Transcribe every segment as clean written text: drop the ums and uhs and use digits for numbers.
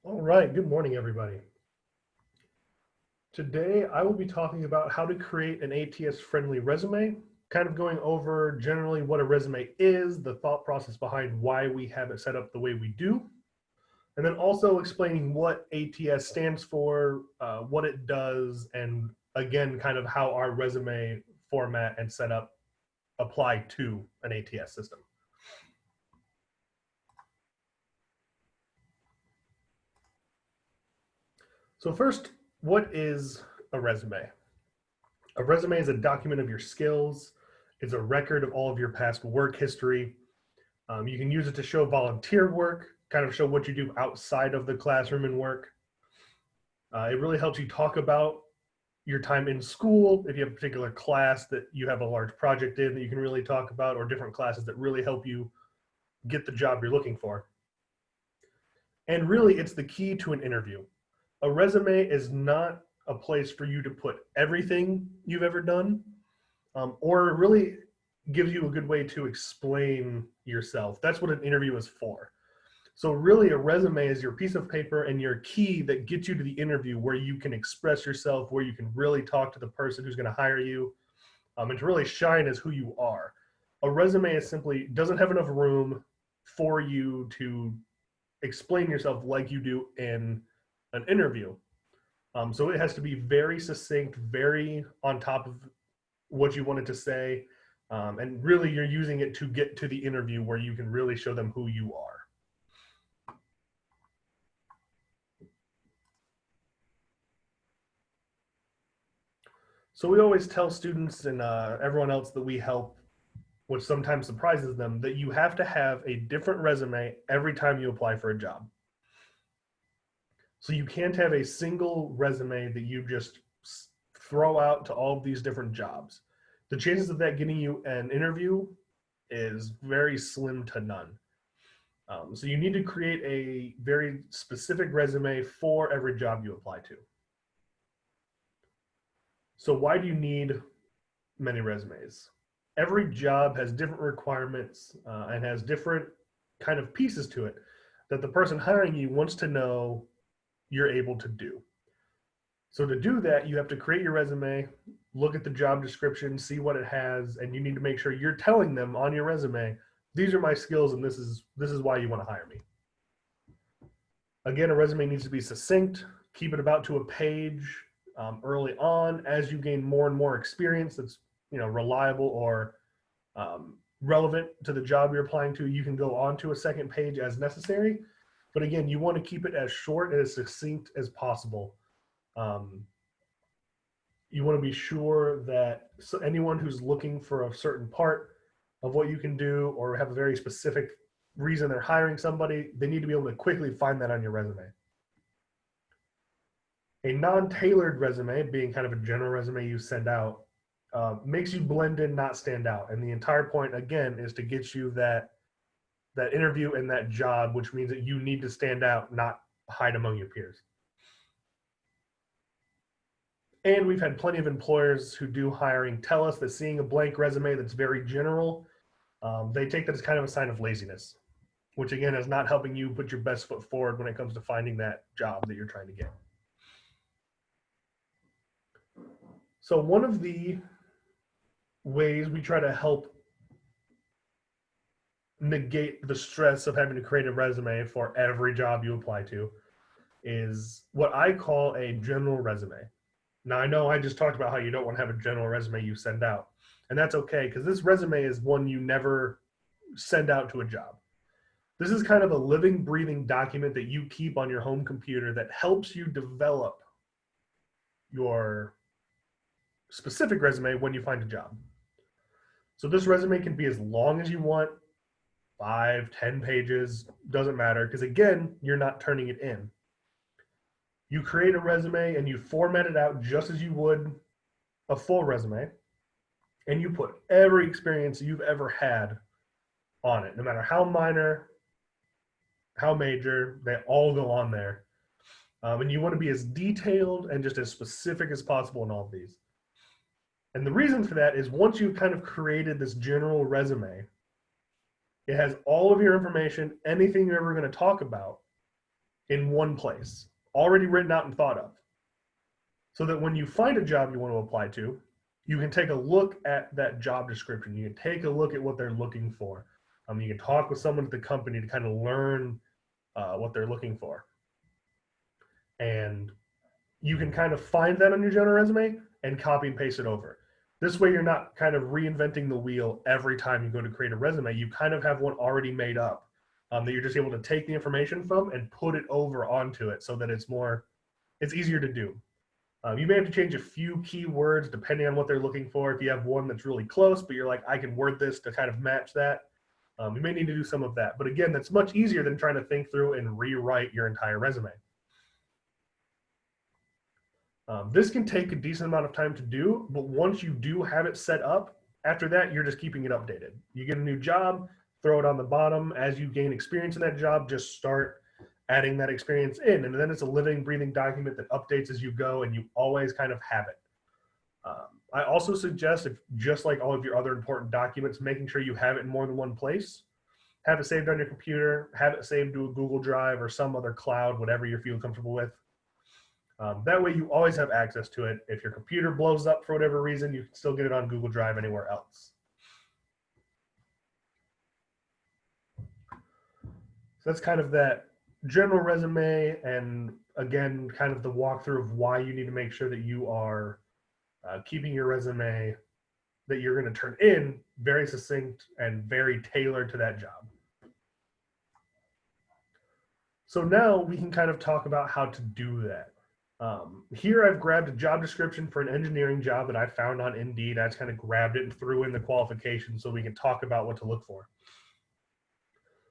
All right, good morning, everybody. Today, I will be talking about how to create an ATS-friendly resume, kind of going over generally what a resume is, the thought process behind why we have it set up the way we do, and then also explaining what ATS stands for, what it does, and again, kind of how our resume format and setup apply to an ATS system. So first, what is a resume? A resume is a document of your skills. It's a record of all of your past work history. You can use it to show volunteer work, kind of show what you do outside of the classroom and work. It really helps you talk about your time in school. If you have a particular class that you have a large project in that you can really talk about, or different classes that really help you get the job you're looking for. And really, it's the key to an interview. A resume is not a place for you to put everything you've ever done, or really gives you a good way to explain yourself. That's what an interview is for. So really a resume is your piece of paper and your key that gets you to the interview where you can express yourself, where you can really talk to the person who's going to hire you, and to really shine as who you are. A resume is simply doesn't have enough room for you to explain yourself like you do in an interview. So it has to be very succinct, very on top of what you wanted to say, and really you're using it to get to the interview where you can really show them who you are. So we always tell students and everyone else that we help, which sometimes surprises them, that you have to have a different resume every time you apply for a job. So you can't have a single resume that you just throw out to all of these different jobs. The chances of that getting you an interview is very slim to none. So you need to create a very specific resume for every job you apply to. So why do you need many resumes? Every job has different requirements and has different kind of pieces to it that the person hiring you wants to know you're able to do. So to do that, you have to create your resume, look at the job description, see what it has, and you need to make sure you're telling them on your resume, these are my skills and this is why you want to hire me. Again, a resume needs to be succinct, keep it about to a page early on. As you gain more and more experience that's reliable or relevant to the job you're applying to, you can go on to a second page as necessary. But again, you want to keep it as short and as succinct as possible. You want to be sure that anyone who's looking for a certain part of what you can do or have a very specific reason they're hiring somebody, they need to be able to quickly find that on your resume. A non-tailored resume, being kind of a general resume you send out, makes you blend in, not stand out. And the entire point, again, is to get you that interview and that job, which means that you need to stand out, not hide among your peers. And we've had plenty of employers who do hiring tell us that seeing a blank resume that's very general, they take that as kind of a sign of laziness, which again is not helping you put your best foot forward when it comes to finding that job that you're trying to get. So one of the ways we try to help negate the stress of having to create a resume for every job you apply to is what I call a general resume. Now, I know I just talked about how you don't want to have a general resume you send out, and that's okay because this resume is one you never send out to a job. This is kind of a living, breathing document that you keep on your home computer that helps you develop your specific resume when you find a job. So this resume can be as long as you want, 5, 10 pages, doesn't matter, because again, you're not turning it in. You create a resume and you format it out just as you would a full resume, and you put every experience you've ever had on it, no matter how minor, how major, they all go on there. And you want to be as detailed and just as specific as possible in all of these. And the reason for that is once you've kind of created this general resume, it has all of your information, anything you're ever going to talk about, in one place, already written out and thought of, so that when you find a job you want to apply to, you can take a look at that job description. You can take a look at what they're looking for. You can talk with someone at the company to kind of learn what they're looking for. And you can kind of find that on your general resume and copy and paste it over. This way you're not kind of reinventing the wheel every time you go to create a resume. You kind of have one already made up that you're just able to take the information from and put it over onto it so that it's easier to do. You may have to change a few keywords depending on what they're looking for. If you have one that's really close, but you're like, I can word this to kind of match that, you may need to do some of that. But again, that's much easier than trying to think through and rewrite your entire resume. This can take a decent amount of time to do, but once you do have it set up, after that, you're just keeping it updated. You get a new job, throw it on the bottom. As you gain experience in that job, just start adding that experience in. And then it's a living, breathing document that updates as you go, and you always kind of have it. I also suggest, if just like all of your other important documents, making sure you have it in more than one place. Have it saved on your computer, have it saved to a Google Drive or some other cloud, whatever you feel comfortable with. That way you always have access to it. If your computer blows up for whatever reason, you can still get it on Google Drive anywhere else. So that's kind of that general resume, and again, kind of the walkthrough of why you need to make sure that you are keeping your resume that you're going to turn in very succinct and very tailored to that job. So now we can kind of talk about how to do that. Here I've grabbed a job description for an engineering job that I found on Indeed. I just kind of grabbed it and threw in the qualifications so we can talk about what to look for.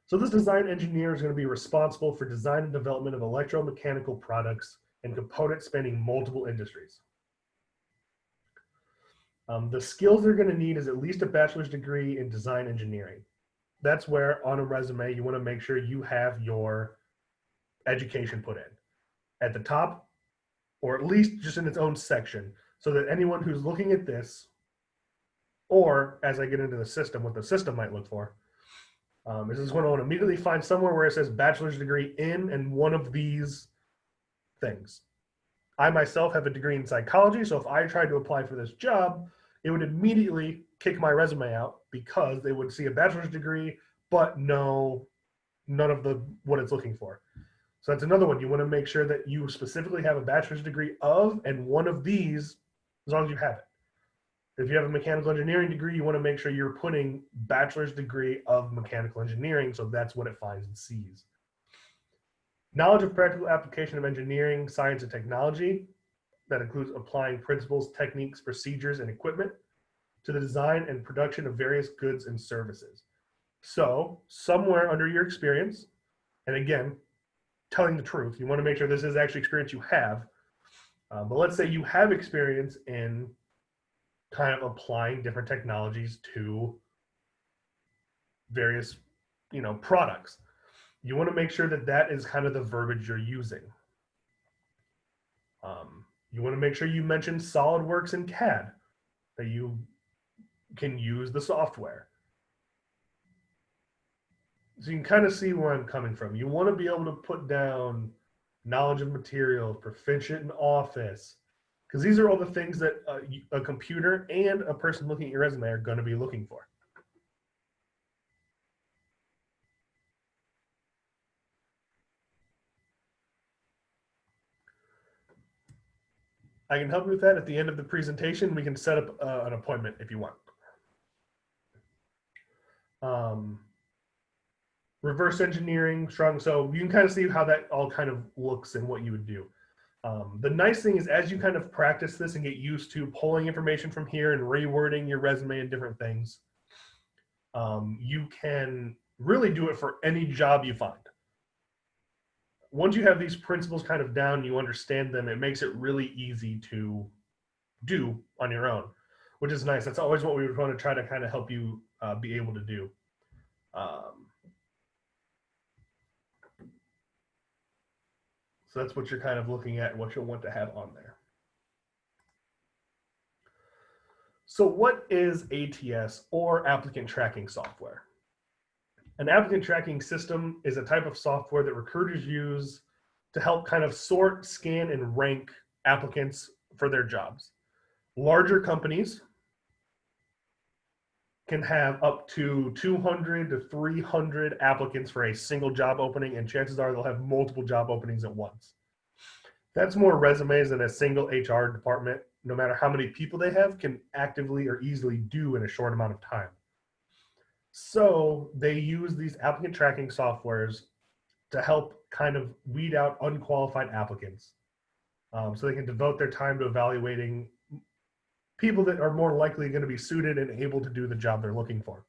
So this design engineer is going to be responsible for design and development of electromechanical products and components spanning multiple industries. The skills they're going to need is at least a bachelor's degree in design engineering. That's where on a resume you want to make sure you have your education put in at the top, or at least just in its own section, so that anyone who's looking at this, or as I get into the system, what the system might look for, is just going to immediately find somewhere where it says bachelor's degree in and one of these things. I myself have a degree in psychology, so if I tried to apply for this job, it would immediately kick my resume out because they would see a bachelor's degree, but none of what it's looking for. So that's another one. You want to make sure that you specifically have a bachelor's degree of and one of these, as long as you have it. If you have a mechanical engineering degree, you want to make sure you're putting bachelor's degree of mechanical engineering, so that's what it finds and sees. Knowledge of practical application of engineering, science, and technology. That includes applying principles, techniques, procedures, and equipment to the design and production of various goods and services. So somewhere under your experience, and again, telling the truth, you want to make sure this is actually experience you have. But let's say you have experience in kind of applying different technologies to various, products. You want to make sure that that is kind of the verbiage you're using. You want to make sure you mention SolidWorks and CAD, that you can use the software. So you can kind of see where I'm coming from. You want to be able to put down knowledge of materials, proficient in Office, because these are all the things that a computer and a person looking at your resume are going to be looking for. I can help you with that at the end of the presentation. We can set up an appointment if you want. Reverse engineering, strong. So you can kind of see how that all kind of looks and what you would do. The nice thing is, as you kind of practice this and get used to pulling information from here and rewording your resume and different things, you can really do it for any job you find. Once you have these principles kind of down, you understand them, it makes it really easy to do on your own, which is nice. That's always what we would want to try to kind of help you be able to do. So that's what you're kind of looking at and what you'll want to have on there. So what is ATS, or applicant tracking software? An applicant tracking system is a type of software that recruiters use to help kind of sort, scan, and rank applicants for their jobs. Larger companies can have up to 200 to 300 applicants for a single job opening, and chances are they'll have multiple job openings at once. That's more resumes than a single HR department, no matter how many people they have, can actively or easily do in a short amount of time. So they use these applicant tracking softwares to help kind of weed out unqualified applicants, so they can devote their time to evaluating people that are more likely going to be suited and able to do the job they're looking for.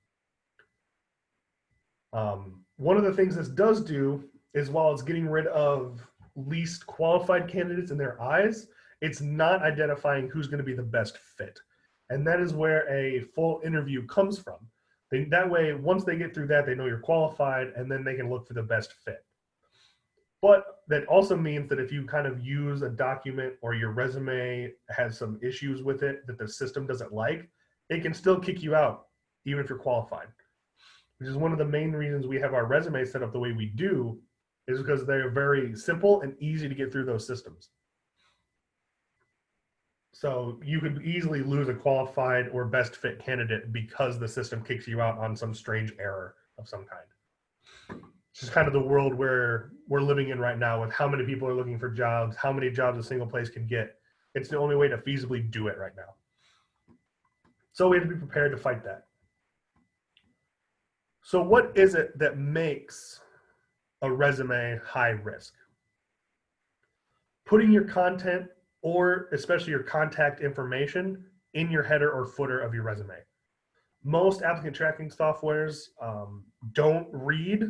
One of the things this does do is, while it's getting rid of least qualified candidates in their eyes, it's not identifying who's going to be the best fit. And that is where a full interview comes from. That way, once they get through that, they know you're qualified, and then they can look for the best fit. But that also means that if you kind of use a document or your resume has some issues with it that the system doesn't like, it can still kick you out, even if you're qualified. Which is one of the main reasons we have our resume set up the way we do, is because they're very simple and easy to get through those systems. So you could easily lose a qualified or best fit candidate because the system kicks you out on some strange error of some kind. It's just kind of the world where we're living in right now, with how many people are looking for jobs, how many jobs a single place can get. It's the only way to feasibly do it right now. So we have to be prepared to fight that. So what is it that makes a resume high risk? Putting your content, or especially your contact information, in your header or footer of your resume. Most applicant tracking softwares don't read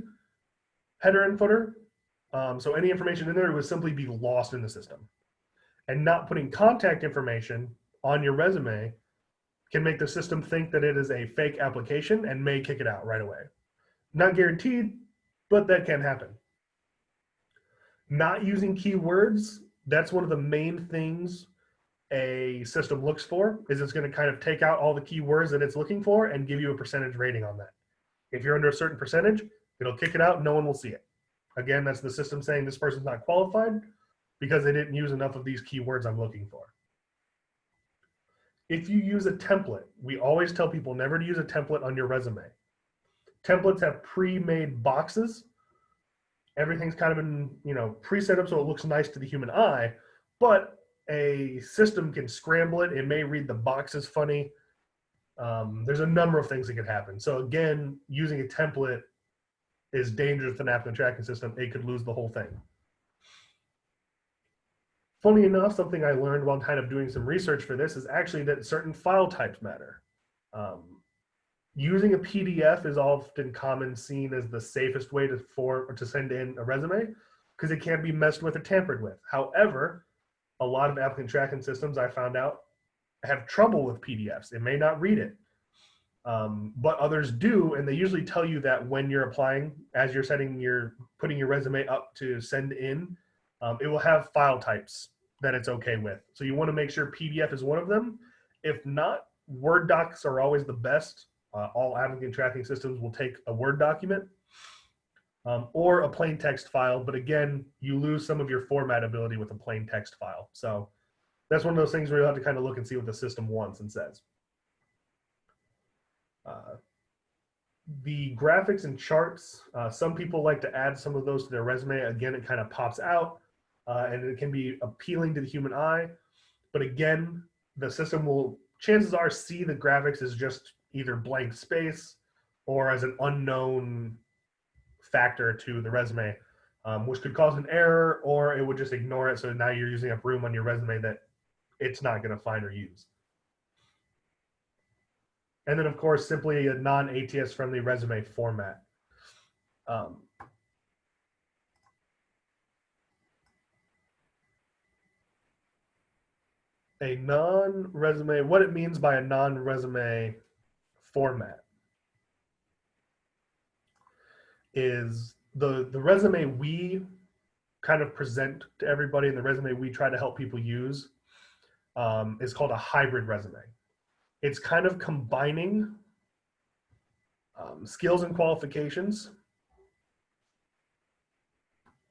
header and footer. So any information in there would simply be lost in the system. And not putting contact information on your resume can make the system think that it is a fake application and may kick it out right away. Not guaranteed, but that can happen. Not using keywords, that's one of the main things a system looks for, is it's going to kind of take out all the keywords that it's looking for and give you a percentage rating on that. If you're under a certain percentage, it'll kick it out and no one will see it. Again, that's the system saying this person's not qualified because they didn't use enough of these keywords I'm looking for. If you use a template, we always tell people never to use a template on your resume. Templates have pre-made boxes. Everything's kind of been, pre-set up so it looks nice to the human eye, but a system can scramble it. It may read the boxes funny. There's a number of things that could happen. So again, using a template is dangerous to an applicant tracking system. It could lose the whole thing. Funny enough, something I learned while kind of doing some research for this is actually that certain file types matter. Using a PDF is often seen as the safest way to send in a resume, because it can't be messed with or tampered with. However, a lot of applicant tracking systems, I found out, have trouble with PDFs. It may not read it, but others do, and they usually tell you that when you're applying, as you're putting your resume up to send in, it will have file types that it's okay with. So you want to make sure PDF is one of them. If not, Word docs are always the best. All applicant tracking systems will take a Word document or a plain text file, but again, you lose some of your format ability with a plain text file. So that's one of those things where you'll have to kind of look and see what the system wants and says. The graphics and charts, some people like to add some of those to their resume. Again, it kind of pops out and it can be appealing to the human eye. But again, the system will, chances are, see the graphics as just either blank space or as an unknown factor to the resume, which could cause an error, or it would just ignore it. So now you're using up room on your resume that it's not going to find or use. And then, of course, simply a non-ATS-friendly resume format. A non-resume, what it means by a non-resume format is the resume we kind of present to everybody, and the resume we try to help people use is called a hybrid resume. It's kind of combining skills and qualifications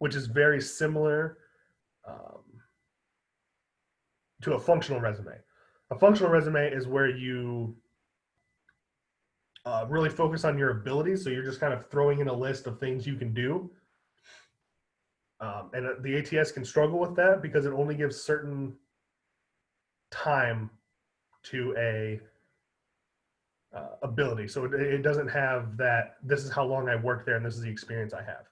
which is very similar um, to a functional resume. A functional resume is where you really focus on your abilities. So you're just kind of throwing in a list of things you can do. And the ATS can struggle with that because it only gives certain time to a ability. So it doesn't have that, this is how long I worked there and this is the experience I have.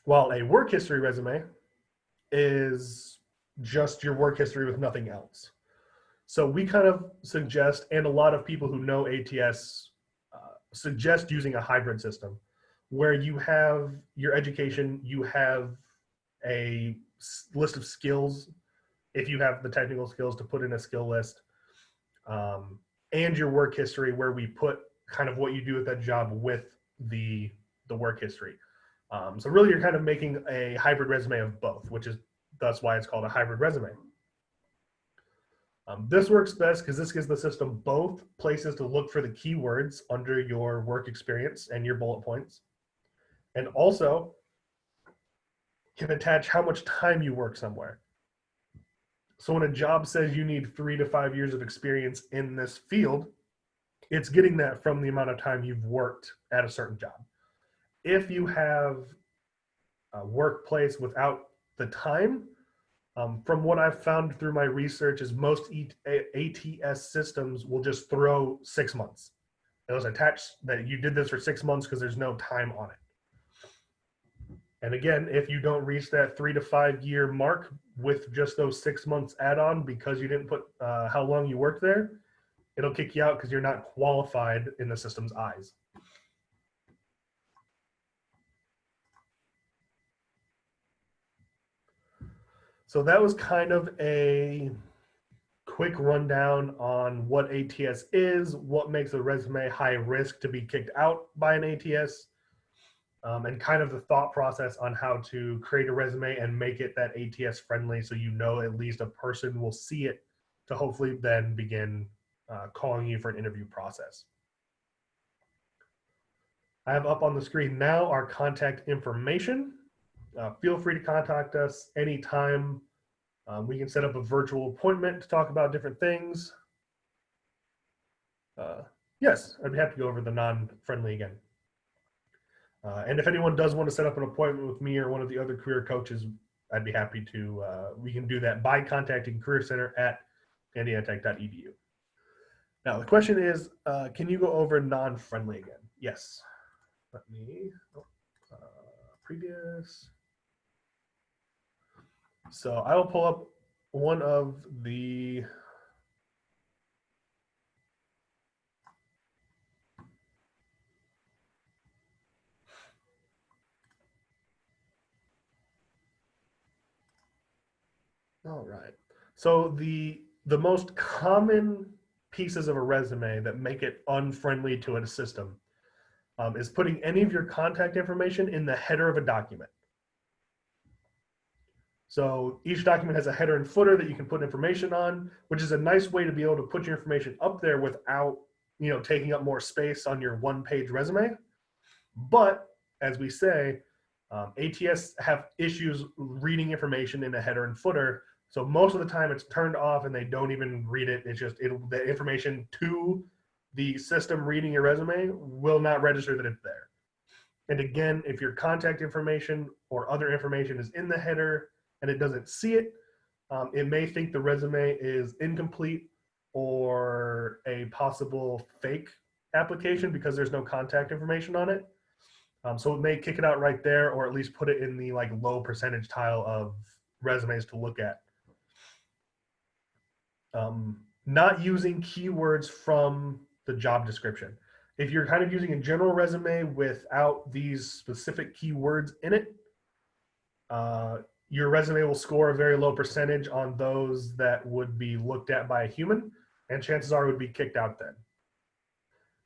While a work history resume is just your work history with nothing else. So we kind of suggest, and a lot of people who know ATS suggest using a hybrid system where you have your education, you have a list of skills, if you have the technical skills to put in a skill list, and your work history where we put kind of what you do at that job with the work history. So really you're kind of making a hybrid resume of both, which is that's why it's called a hybrid resume. This works best because this gives the system both places to look for the keywords under your work experience and your bullet points, and also can attach how much time you work somewhere. So when a job says you need 3 to 5 years of experience in this field, it's getting that from the amount of time you've worked at a certain job. If you have a workplace without the time, from what I've found through my research is most ATS systems will just throw 6 months. It'll attach that you did this for 6 months because there's no time on it. And again, if you don't reach that 3 to 5 year mark with just those 6 months add-on because you didn't put how long you worked there, it'll kick you out because you're not qualified in the system's eyes. So that was kind of a quick rundown on what ATS is, what makes a resume high risk to be kicked out by an ATS, and kind of the thought process on how to create a resume and make it that ATS friendly so you know at least a person will see it to hopefully then begin calling you for an interview process. I have up on the screen now our contact information. Feel free to contact us anytime. We can set up a virtual appointment to talk about different things. Yes, I'd be happy to go over the non-friendly again. And if anyone does want to set up an appointment with me or one of the other career coaches, I'd be happy to, we can do that by contacting careercenter@indianatech.edu. Now the question is, can you go over non-friendly again? Yes. Let me, previous. So I will pull up one of the all right. So the most common pieces of a resume that make it unfriendly to a system is putting any of your contact information in the header of a document. So each document has a header and footer that you can put information on, which is a nice way to be able to put your information up there without, taking up more space on your one-page resume. But as we say, ATS have issues reading information in a header and footer. So most of the time it's turned off and they don't even read it. It's just the information to the system reading your resume will not register that it's there. And again, if your contact information or other information is in the header and it doesn't see it, it may think the resume is incomplete or a possible fake application because there's no contact information on it. So it may kick it out right there, or at least put it in the low percentage tile of resumes to look at. Not using keywords from the job description. If you're kind of using a general resume without these specific keywords in it, your resume will score a very low percentage on those that would be looked at by a human, and chances are it would be kicked out then.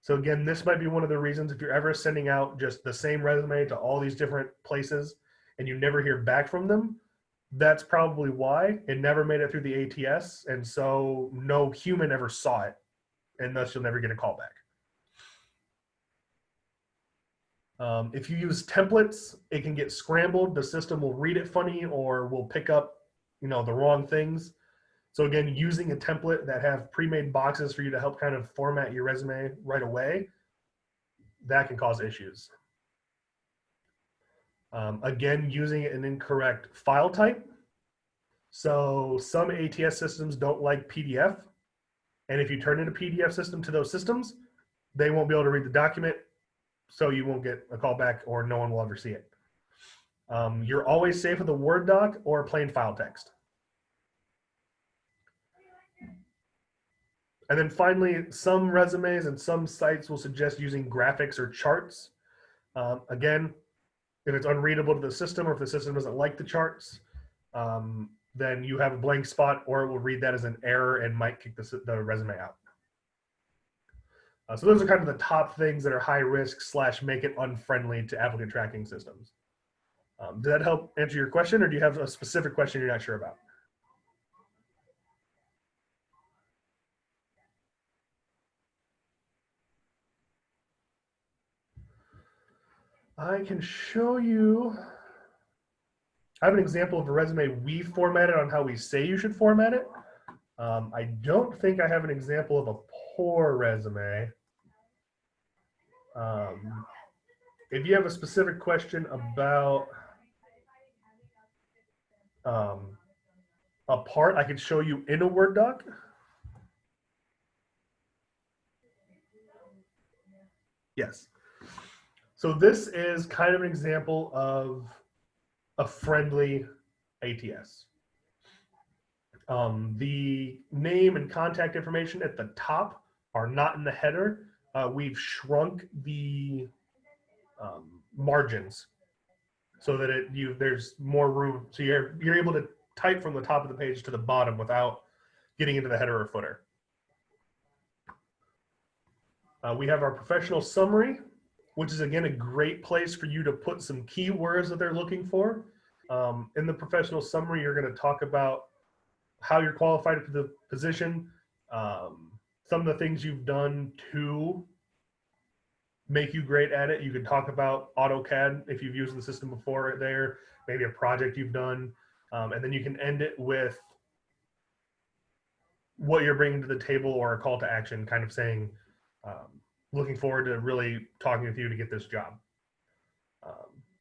So again, this might be one of the reasons if you're ever sending out just the same resume to all these different places and you never hear back from them, that's probably why it never made it through the ATS. And so no human ever saw it, and thus you'll never get a call back. If you use templates, it can get scrambled. The system will read it funny or will pick up, the wrong things. So again, using a template that have pre-made boxes for you to help kind of format your resume right away, that can cause issues. Again, using an incorrect file type. So some ATS systems don't like PDF. And if you turn in a PDF system to those systems, they won't be able to read the document, so you won't get a call back or no one will ever see it. You're always safe with a Word doc or plain file text. And then finally, some resumes and some sites will suggest using graphics or charts. Again, if it's unreadable to the system or if the system doesn't like the charts, then you have a blank spot or it will read that as an error and might kick the resume out. So those are kind of the top things that are high risk / make it unfriendly to applicant tracking systems. Did that help answer your question, or do you have a specific question you're not sure about? I can show you. I have an example of a resume we formatted on how we say you should format it. I don't think I have an example of a poor resume. If you have a specific question about a part, I could show you in a Word doc. Yes. So this is kind of an example of a friendly ATS. The name and contact information at the top are not in the header. We've shrunk the margins so that there's more room. So you're able to type from the top of the page to the bottom without getting into the header or footer. We have our professional summary, which is again a great place for you to put some keywords that they're looking for. In the professional summary, you're going to talk about how you're qualified for the position, some of the things you've done to make you great at it. You could talk about AutoCAD if you've used the system before there, maybe a project you've done, and then you can end it with what you're bringing to the table or a call to action, kind of saying, looking forward to really talking with you to get this job.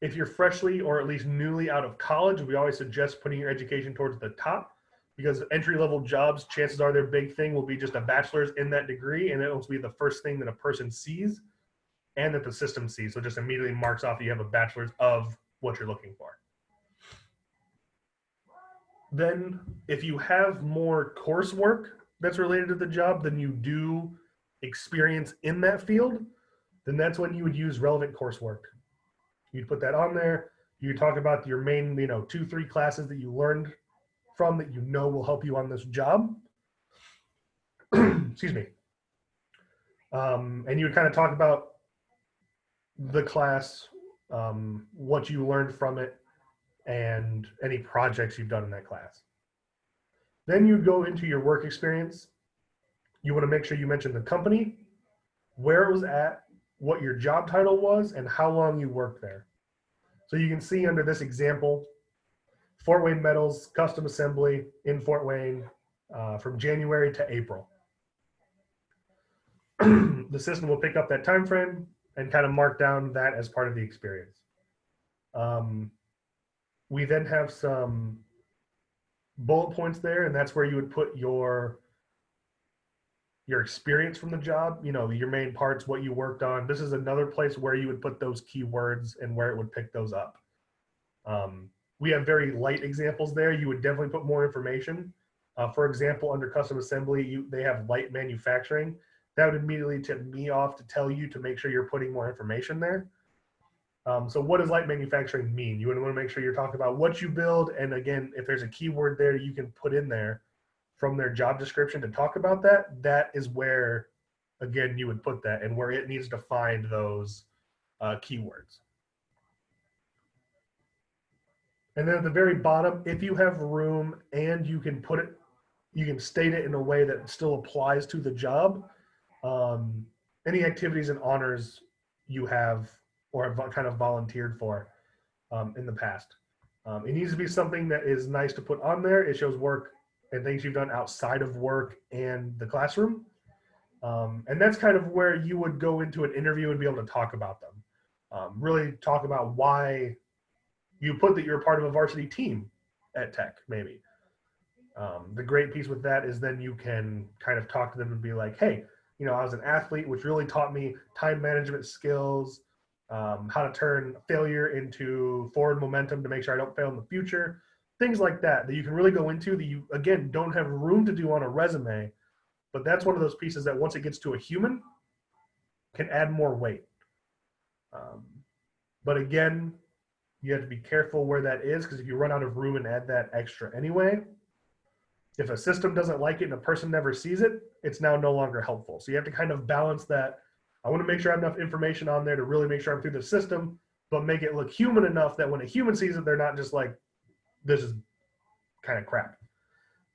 If you're freshly or at least newly out of college, we always suggest putting your education towards the top, because entry-level jobs, chances are their big thing will be just a bachelor's in that degree, and it'll be the first thing that a person sees and that the system sees. So just immediately marks off that you have a bachelor's of what you're looking for. Then if you have more coursework that's related to the job than you do experience in that field, then that's when you would use relevant coursework. You'd put that on there. You talk about your main, 2-3 classes that you learned from that will help you on this job. Excuse me. And you would kind of talk about the class, what you learned from it, and any projects you've done in that class. Then you go into your work experience. You want to make sure you mention the company, where it was at, what your job title was, and how long you worked there. So you can see under this example, Fort Wayne Metals Custom Assembly in Fort Wayne from January to April. The system will pick up that time frame and kind of mark down that as part of the experience. We then have some bullet points there, and that's where you would put your experience from the job, your main parts, what you worked on. This is another place where you would put those keywords and where it would pick those up. We have very light examples there. You would definitely put more information. For example, under custom assembly, they have light manufacturing. That would immediately tip me off to tell you to make sure you're putting more information there. So what does light manufacturing mean? You want to make sure you're talking about what you build. And again, if there's a keyword there you can put in there from their job description to talk about that, that is where, again, you would put that and where it needs to find those keywords. And then at the very bottom, if you have room and you can put it, you can state it in a way that still applies to the job. Any activities and honors you have or have kind of volunteered for in the past. It needs to be something that is nice to put on there. It shows work and things you've done outside of work and the classroom. And that's kind of where you would go into an interview and be able to talk about them. Really talk about why you put that you're a part of a varsity team at Tech, maybe. The great piece with that is then you can kind of talk to them and be like, hey, you know, I was an athlete, which really taught me time management skills, how to turn failure into forward momentum to make sure I don't fail in the future, things like that, that you can really go into that you, again, don't have room to do on a resume. But that's one of those pieces that once it gets to a human, can add more weight. But again, you have to be careful where that is, because if you run out of room and add that extra anyway, if a system doesn't like it and a person never sees it, it's now no longer helpful. So you have to kind of balance that. I want to make sure I have enough information on there to really make sure I'm through the system, but make it look human enough that when a human sees it, they're not just like, this is kind of crap.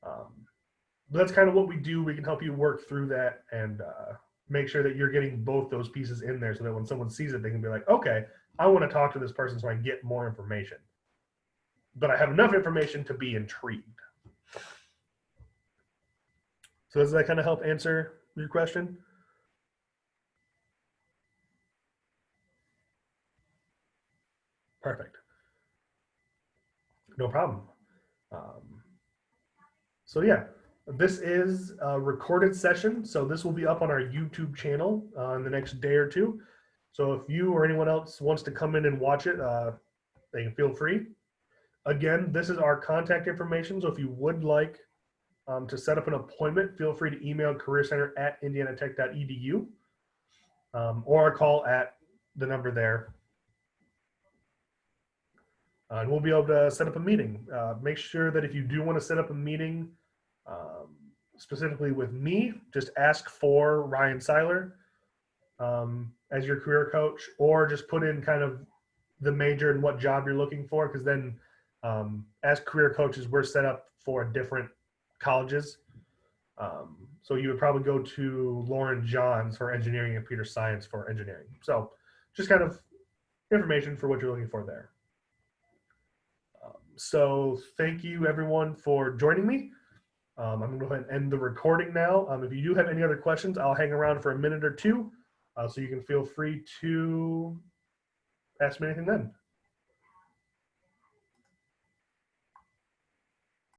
But that's kind of what we do. We can help you work through that and make sure that you're getting both those pieces in there so that when someone sees it, they can be like, okay, I want to talk to this person so I can get more information. But I have enough information to be intrigued. So does that kind of help answer your question? Perfect. No problem. So yeah, this is a recorded session. So this will be up on our YouTube channel in the next day or two. So if you or anyone else wants to come in and watch it, they can feel free. Again, this is our contact information. So if you would like to set up an appointment, feel free to email careercenter@indianatech.edu or call at the number there. And we'll be able to set up a meeting. Make sure that if you do want to set up a meeting specifically with me, just ask for Ryan Seiler as your career coach, or just put in kind of the major and what job you're looking for, because then as career coaches, we're set up for different colleges. So you would probably go to Lauren Johns for engineering and Peter Science for engineering. So just kind of information for what you're looking for there. So thank you everyone for joining me. I'm going to go ahead and end the recording now. If you do have any other questions, I'll hang around for a minute or two, so you can feel free to ask me anything then.